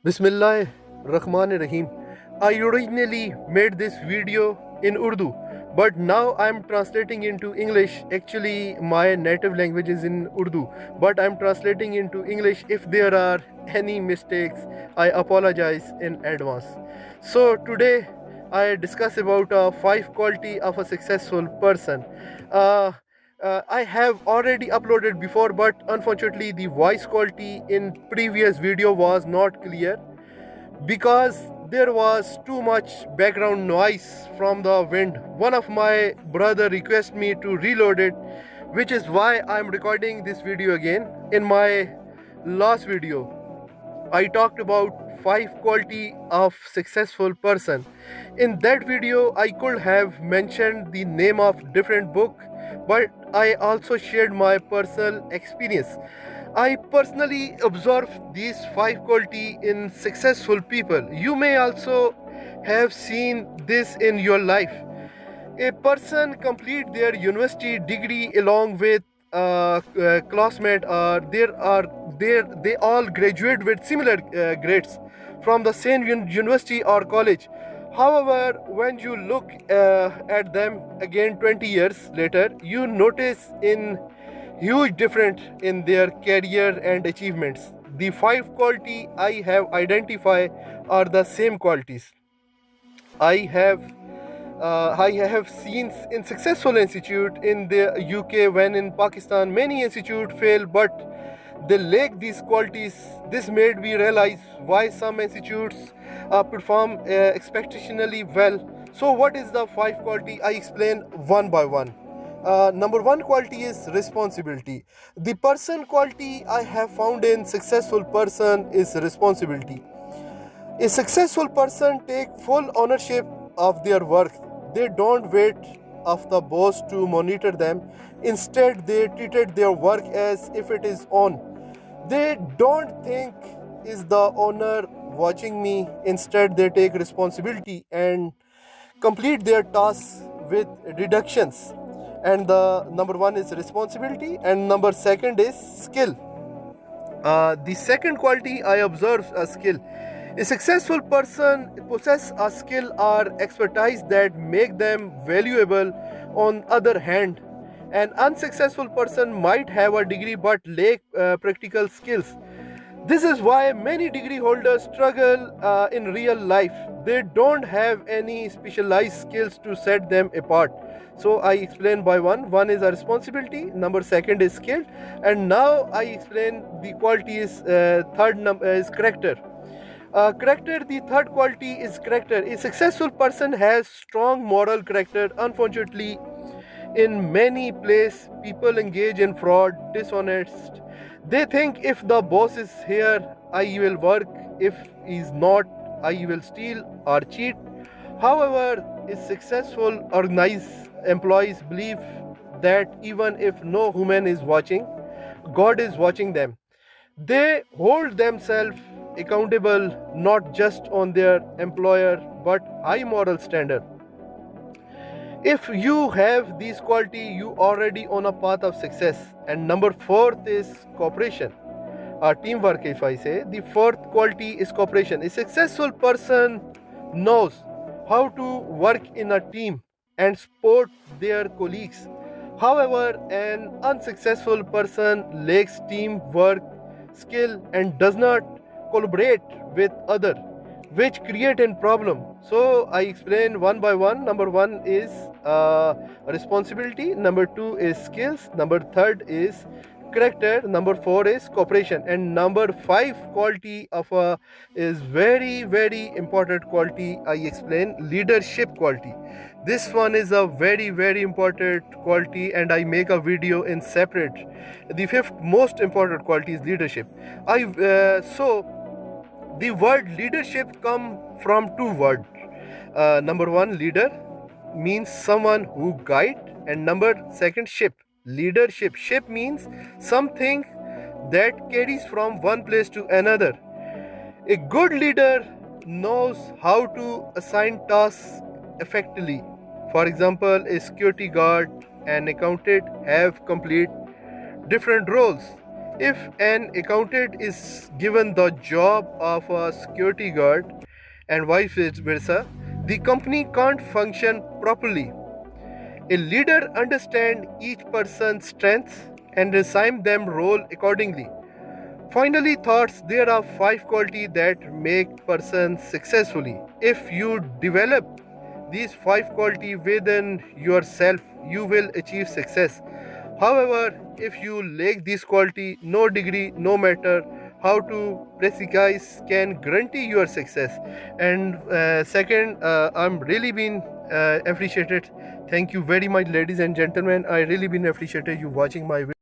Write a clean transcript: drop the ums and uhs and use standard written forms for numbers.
Bismillah Rahman Rahim. I originally made this video in Urdu, but now I'm translating into English. Actually, my native language is in Urdu, but I'm translating into English. If there are any mistakes, I apologize in advance. So today I discuss about five quality of a successful person. Uh, I have already uploaded before, but unfortunately the voice quality in previous video was not clear because there was too much background noise from the wind. One of my brother requested me to reload it, which is why I'm recording this video again. In my last video I talked about five quality of successful person. In that video I could have mentioned the name of different book, but I also shared my personal experience. I personally observed these five quality in successful people. You may also have seen this in your life. A person complete their university degree along with classmate, they all graduate with similar grades from the same university or college. However, when you look at them again 20 years later, you notice in huge difference in their career and achievements. The five quality I have identified are the same qualities I have I have seen in successful institute in the UK. When in Pakistan many institute fail, but they lack these qualities. This made me realize why some institutes perform exceptionally well. So what is the five quality? I explain one by one. Number one quality is responsibility. The person quality I have found in successful person is responsibility. A successful person take full ownership of their work. They don't wait of the boss to monitor them. Instead, they treated their work as if it is on. They don't think is the owner watching me. Instead, they take responsibility and complete their tasks with reductions. And the number one is responsibility, and number second is skill. The second quality I observe a skill. A successful person possess a skill or expertise that make them valuable. On other hand, an unsuccessful person might have a degree but lack practical skills. This is why many degree holders struggle in real life. They don't have any specialized skills to set them apart. So I explain by one. One is a responsibility. Number second is skill, and now I explain the quality is third number is character. Character. The third quality is character. A successful person has strong moral character. Unfortunately, in many places, people engage in fraud, dishonest. They think if the boss is here, I will work. If he's not, I will steal or cheat. However, is successful organized employees believe that even if no human is watching, God is watching them. They hold themselves accountable not just on their employer but high moral standard. If you have these quality, you already on a path of success. And number fourth is cooperation, teamwork. If I say the fourth quality is cooperation. A successful person knows how to work in a team and support their colleagues. However, an unsuccessful person lacks teamwork skill and does not collaborate with other, which create a problem. So I explain one by one. Number one is responsibility. Number two is skills. Number third is character. Number four is cooperation, and number five quality of a is very important quality. I explain leadership quality. This one is a very important quality, and I make a video in separate. The fifth most important quality is leadership. I so the word leadership come from two words. Number one, leader means someone who guide, and number second, ship. Leadership. Ship means something that carries from one place to another. A good leader knows how to assign tasks effectively. For example, a security guard and accountant have complete different roles. If an accountant is given the job of a security guard and vice versa, the company can't function properly. A leader understands each person's strengths and assign them role accordingly. Finally, thoughts, there are 5 qualities that make persons successfully. If you develop these 5 qualities within yourself, you will achieve success. However, if you lack this quality, no degree, no matter how to precise, can guarantee your success. And second, I'm really been appreciated. Thank you very much, ladies and gentlemen. I really been appreciated you watching my video.